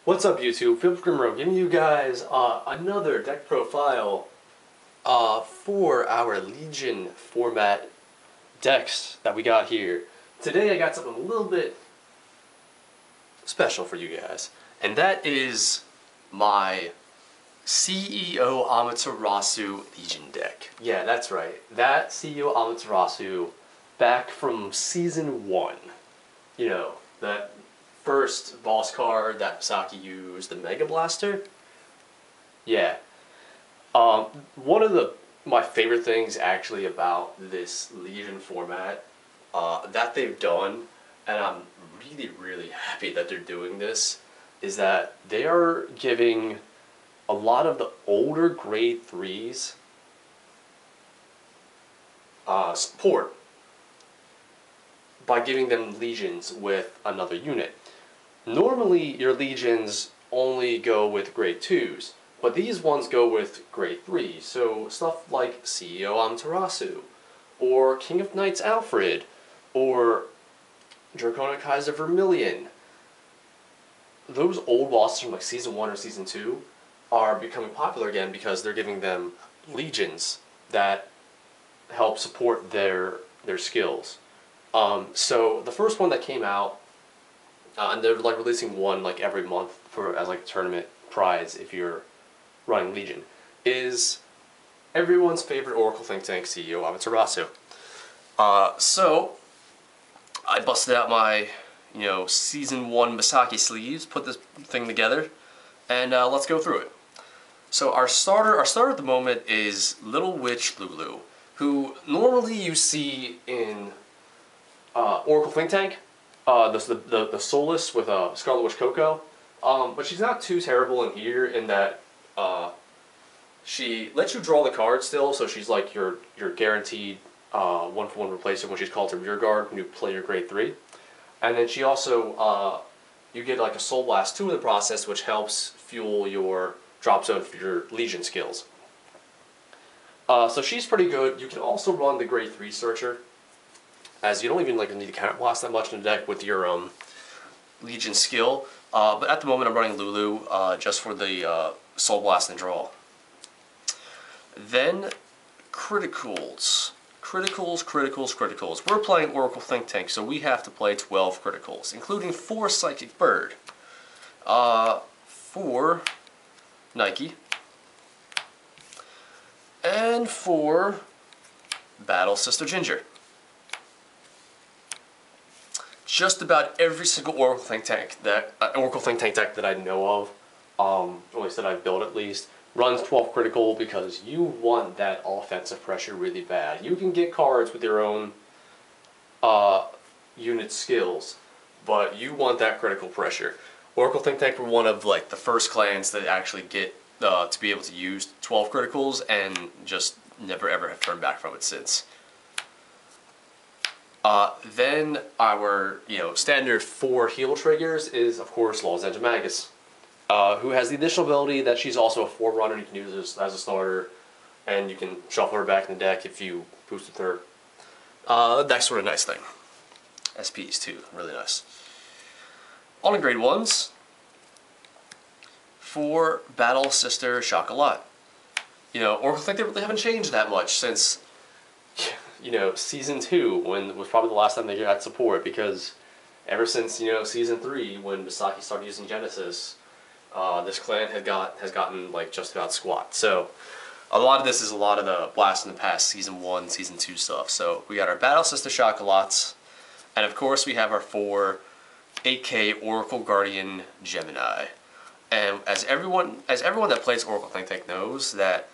What's up, YouTube? Philip Grimrow giving you guys another deck profile for our Legion format decks that we got here. Today I got something a little bit special for you guys, and that is my CEO Amaterasu Legion deck. Yeah, that's right. That CEO Amaterasu back from Season 1. You know, that first boss card that Misaki used, the Mega Blaster. Yeah. One of my favorite things actually about this Legion format that they've done, and I'm really happy that they're doing this, is that they are giving a lot of the older grade 3s support by giving them Legions with another unit. Normally, your Legions only go with grade 2s, but these ones go with grade 3s. So stuff like CEO Amaterasu, or King of Knights Alfred, or Dracona Kaiser Vermilion. Those old bosses from like Season 1 or Season 2 are becoming popular again because they're giving them Legions that help support their skills. So the first one that came out, and they're like releasing one like every month as like a tournament prize if you're running Legion, is everyone's favorite Oracle Think Tank CEO Amaterasu. So I busted out my Season 1 Misaki sleeves, put this thing together, and let's go through it. So our starter at the moment is Little Witch Lulu, who normally you see in Oracle Think Tank. The Soulless with Scarlet Witch Coco, but she's not too terrible in here in that she lets you draw the card still, so she's like your guaranteed 1-for-1 replacement when she's called to rear guard when you play your grade 3. And then she also, you get like a Soul Blast 2 in the process, which helps fuel your drop zone for your Legion skills. So she's pretty good. You can also run the grade 3 Searcher, as you don't even need to counter blast that much in the deck with your Legion skill. But at the moment I'm running Lulu just for the Soul Blast and draw. Then criticals. Criticals. We're playing Oracle Think Tank, so we have to play 12 criticals, including 4 Psychic Bird, 4 Nike, and 4 Battle Sister Ginger. Just about every single Oracle Think Tank deck that I know of, or at least that I've built at least, runs 12 critical because you want that offensive pressure really bad. You can get cards with your own unit skills, but you want that critical pressure. Oracle Think Tank were one of like the first clans that actually get to be able to use 12 criticals and just never ever have turned back from it since. Then our standard 4 heal triggers is of course Law's Edge of Magus, who has the additional ability that she's also a forerunner. You can use as a starter, and you can shuffle her back in the deck if you boosted her. That's sort of a nice thing. SPs too, really nice. On the grade 1s, for Battle Sister Chocolat. Oracle Think they really haven't changed that much since Season 2, when was probably the last time they got support, because ever since Season 3, when Misaki started using Genesis, this clan has gotten like just about squat. So a lot of this is a lot of the blast in the past Season 1, Season 2 stuff. So we got our Battle Sister Chocolats, and of course we have our 4 8K Oracle Guardian Gemini. And as everyone that plays Oracle Think Tank knows, that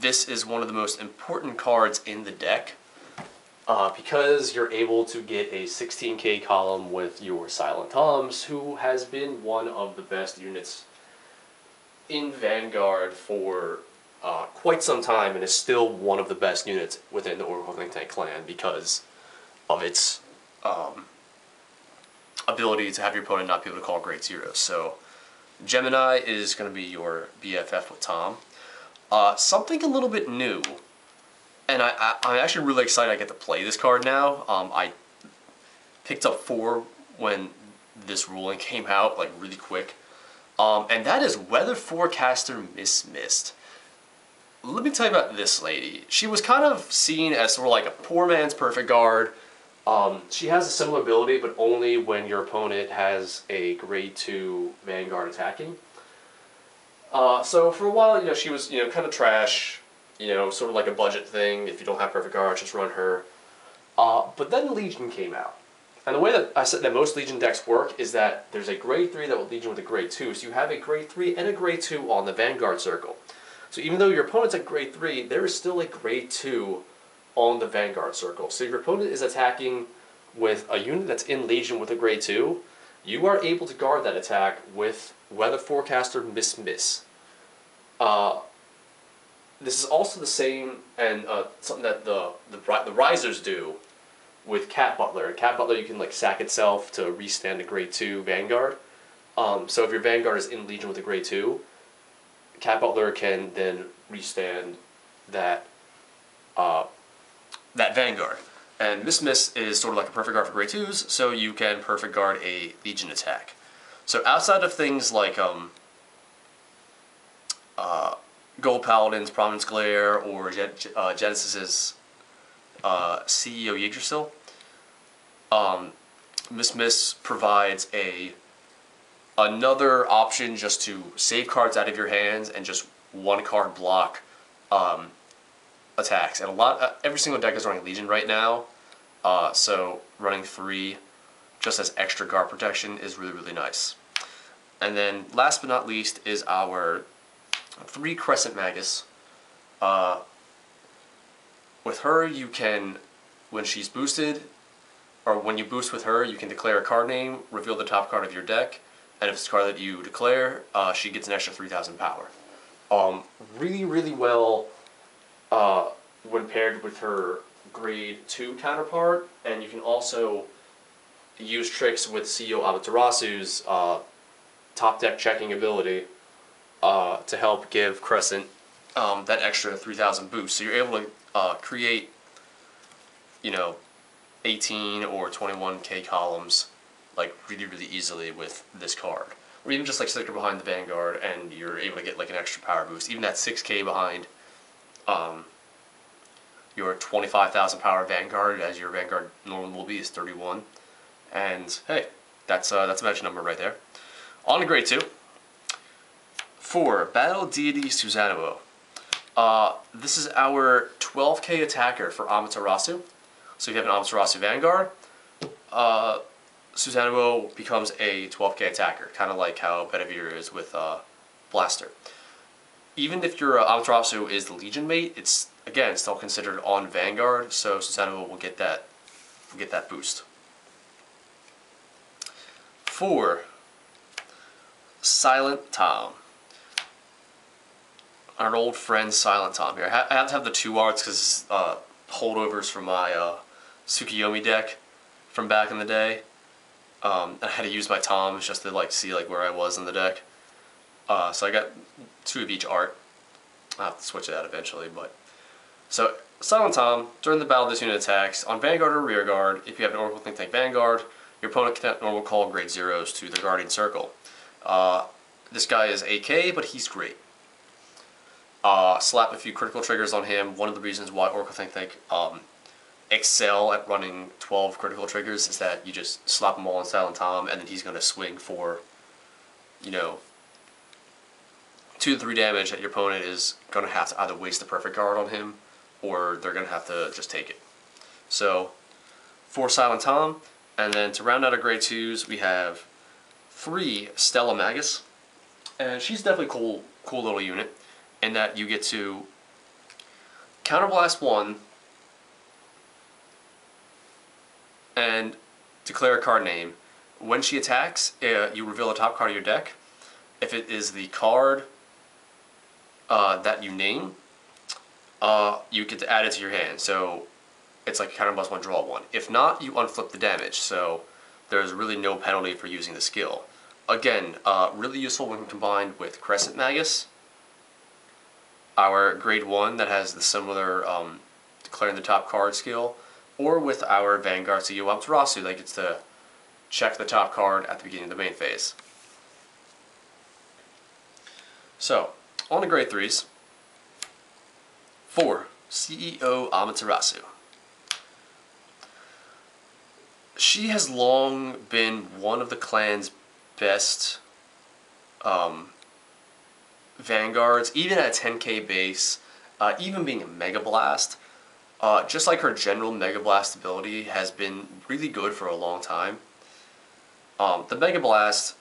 this is one of the most important cards in the deck because you're able to get a 16k column with your Silent Toms, who has been one of the best units in Vanguard for quite some time and is still one of the best units within the Oracle Think Tank clan because of its ability to have your opponent not be able to call grade 0. So Gemini is going to be your BFF with Tom. Something a little bit new, and I'm actually really excited I get to play this card now. I picked up 4 when this ruling came out, like really quick. And that is Weather Forecaster Miss Mist. Let me tell you about this lady. She was kind of seen as sort of like a poor man's perfect guard. She has a similar ability, but only when your opponent has a grade 2 Vanguard attacking. So for a while, she was, kind of trash. Sort of like a budget thing. If you don't have perfect guard, just run her. But then Legion came out. And the way that I said that most Legion decks work is that there's a grade 3 that will Legion with a grade 2. So you have a grade 3 and a grade 2 on the Vanguard circle. So even though your opponent's at grade 3, there is still a grade 2 on the Vanguard circle. So if your opponent is attacking with a unit that's in Legion with a grade 2, you are able to guard that attack with Weather Forecaster Miss Miss. This is also the same, and something that the Risers do with Cat Butler. Cat Butler, you can sack itself to restand a grade 2 Vanguard. So if your Vanguard is in Legion with a grade 2, Cat Butler can then restand that that Vanguard. And Miss Miss is sort of like a perfect guard for grade 2s, so you can perfect guard a Legion attack. So outside of things like Gold Paladin's Prominence Glare or Genesis's CEO Yggdrasil, Miss Miss provides another option just to save cards out of your hands and just one card block attacks. And every single deck is running Legion right now, so running 3 just as extra guard protection is really, really nice. And then last but not least is our 3 Crescent Magus. With her, you can, when she's boosted, or when you boost with her, you can declare a card name, reveal the top card of your deck, and if it's a card that you declare, she gets an extra 3,000 power. Really, really well when paired with her grade 2 counterpart, and you can also use tricks with CEO Amaterasu's top deck checking ability to help give Crescent that extra 3,000 boost. So you're able to create, 18 or 21k columns really, really easily with this card. Or even just stick her behind the Vanguard and you're able to get an extra power boost. Even that 6k behind your 25,000 power Vanguard, as your Vanguard normally will be, is 31. And hey, that's a magic number right there. On to grade 2. For Battle Deity Susanoo. This is our 12k attacker for Amaterasu. So if you have an Amaterasu Vanguard, Susanoo becomes a 12k attacker, kind of like how Bedivere is with Blaster. Even if your Amaterasu is the Legion mate, it's again still considered on Vanguard, so Susanoo will get that boost. For Silent Tom. Our old friend Silent Tom here. I have to have the 2 arts because holdovers from my Tsukiyomi deck from back in the day. I had to use my Toms just to see where I was in the deck. So I got 2 of each art. I'll have to switch it out eventually, but so Silent Tom, during the battle this unit attacks on Vanguard or Rear Guard. If you have an Oracle Think Tank Vanguard, your opponent can normal call grade 0s to the Guardian Circle. This guy is AK, but he's great. Slap a few critical triggers on him. One of the reasons why Oracle Think Tank excel at running 12 critical triggers is that you just slap them all on Silent Tom, and then he's going to swing for, 2 to 3 damage that your opponent is going to have to either waste the perfect guard on him, or they're going to have to just take it. So, for Silent Tom, and then to round out our grade 2s, we have 3 Stella Magus, and she's definitely a cool little unit, in that you get to Counterblast 1, and declare a card name. When she attacks, you reveal the top card of your deck. If it is the card that you name, you get to add it to your hand. So it's like a Counterblast 1, draw 1. If not, you unflip the damage. So there's really no penalty for using the skill. Again, really useful when combined with Crescent Magus, our grade 1 that has the similar declaring the top card skill, or with our Vanguard CEO Amaterasu that gets to check the top card at the beginning of the main phase. So, on to grade 3s. 4. CEO Amaterasu. She has long been one of the clan's best vanguards, even at a 10k base, even being a Mega Blast. Just like her general Mega Blast ability has been really good for a long time. The Mega Blast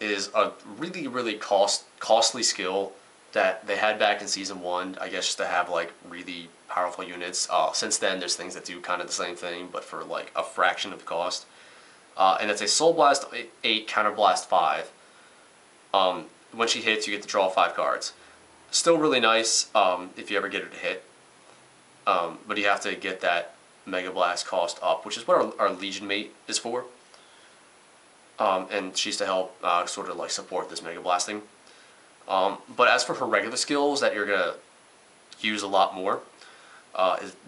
is a really, really costly skill that they had back in Season 1, I guess just to have like really powerful units. Since then, there's things that do kind of the same thing, but for like a fraction of the cost. And it's a Soul Blast 8, Counter Blast 5. When she hits, you get to draw 5 cards. Still really nice if you ever get her to hit. But you have to get that Mega Blast cost up, which is what our Legion mate is for. And she's to help sort of like support this Mega Blasting. But as for her regular skills that you're going to use a lot more,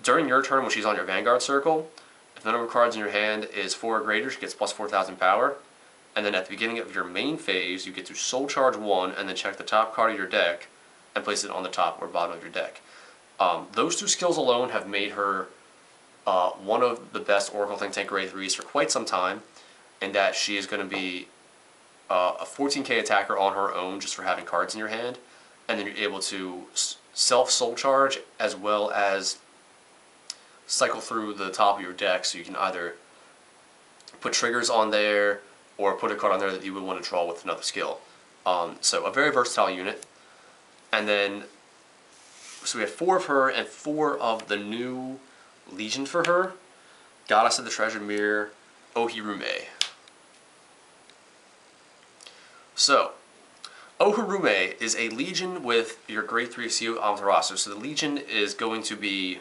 during your turn when she's on your Vanguard circle, if the number of cards in your hand is 4 or greater, she gets plus 4,000 power. And then at the beginning of your main phase, you get to Soul Charge 1 and then check the top card of your deck and place it on the top or bottom of your deck. Those 2 skills alone have made her one of the best Oracle Think Tank grade 3s for quite some time, in that she is going to be a 14k attacker on her own just for having cards in your hand, and then you're able to self-soul charge as well as cycle through the top of your deck, so you can either put triggers on there or put a card on there that you would want to draw with another skill. So a very versatile unit. And then, so we have 4 of her and 4 of the new Legion for her. Goddess of the Treasured Mirror, Ohirume. So, Ohirume is a Legion with your grade 3 CEO Amaterasu. So the Legion is going to be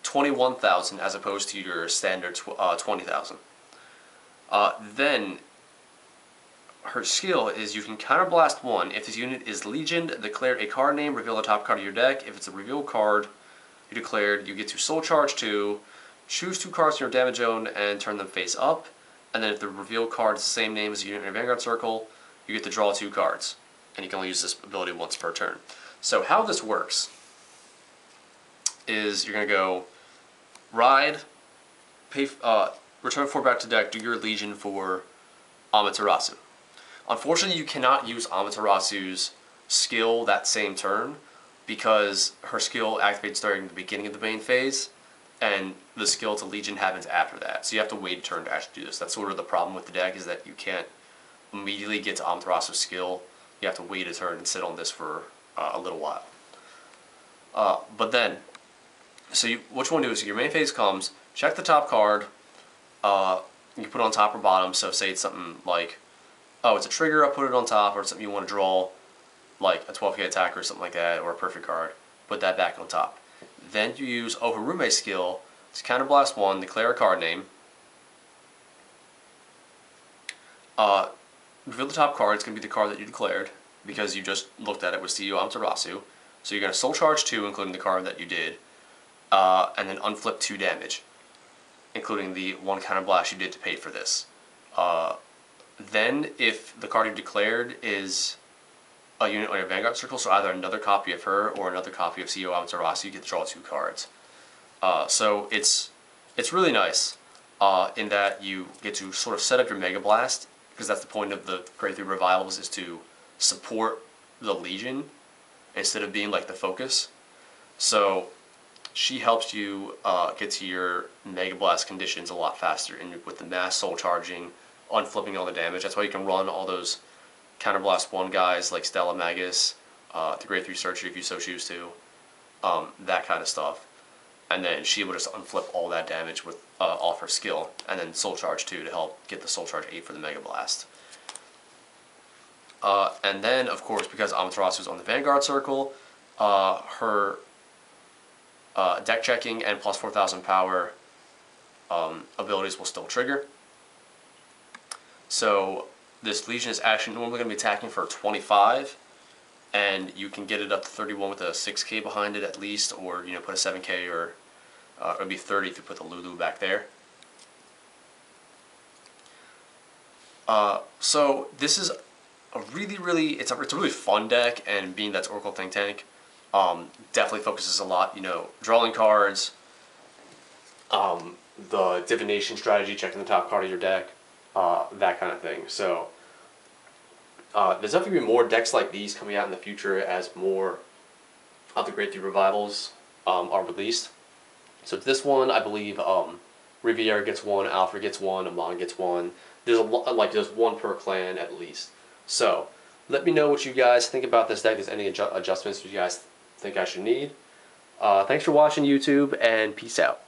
21,000 as opposed to your standard 20,000. Then her skill is you can counterblast 1. If this unit is Legion, declare a card name, reveal the top card of your deck. If it's a reveal card you declared, you get to Soul Charge 2, choose 2 cards from your damage zone and turn them face up. And then if the reveal card is the same name as the unit in your Vanguard circle, you get to draw 2 cards. And you can only use this ability once per turn. So how this works is you're going to go ride, pay, return 4 back to deck, do your Legion for Amaterasu. Unfortunately, you cannot use Amaterasu's skill that same turn because her skill activates during the beginning of the main phase, and the skill to Legion happens after that. So you have to wait a turn to actually do this. That's sort of the problem with the deck, is that you can't immediately get to Amaterasu's skill. You have to wait a turn and sit on this for a little while. But then, so what you want to do is your main phase comes, check the top card, you put it on top or bottom, so say it's something like, oh, it's a trigger, I'll put it on top, or it's something you want to draw, like a 12k attacker or something like that, or a perfect card, put that back on top. Then you use Ohirume's skill to counterblast 1, declare a card name, reveal the top card. It's going to be the card that you declared, because you just looked at it with CEO Amaterasu. So you're going to Soul Charge 2, including the card that you did, and then unflip 2 damage, including the 1 counterblast you did to pay for this. Then, if the card you declared is a unit on your Vanguard circle, so either another copy of her or another copy of CEO Amaterasu, you get to draw 2 cards. So it's really nice in that you get to sort of set up your Mega Blast, because that's the point of the grade 3 revivals, is to support the Legion instead of being like the focus. So she helps you get to your Mega Blast conditions a lot faster, and with the mass soul charging, unflipping all the damage. That's why you can run all those Counterblast 1 guys like Stella Magus, the grade 3 Searcher if you so choose to, that kind of stuff. And then she will just unflip all that damage with off her skill, and then Soul Charge 2 to help get the Soul Charge 8 for the Mega Blast. And then, of course, because Amaterasu is on the Vanguard circle, her deck checking and plus 4,000 power abilities will still trigger. So this Legion is actually normally going to be attacking for 25, and you can get it up to 31 with a 6k behind it at least, or put a 7k, or it would be 30 if you put the Lulu back there. So this is it's a really fun deck, and being that's Oracle Think Tank, definitely focuses a lot, drawing cards, the divination strategy, checking the top card of your deck, that kind of thing. So there's definitely be more decks like these coming out in the future as more of the Great 3 revivals are released. So this one, I believe, Riviera gets one, Alfred gets one, Amon gets one. There's there's one per clan at least. So let me know what you guys think about this deck. If there's any adjustments you guys think I should need. Thanks for watching, YouTube, and peace out.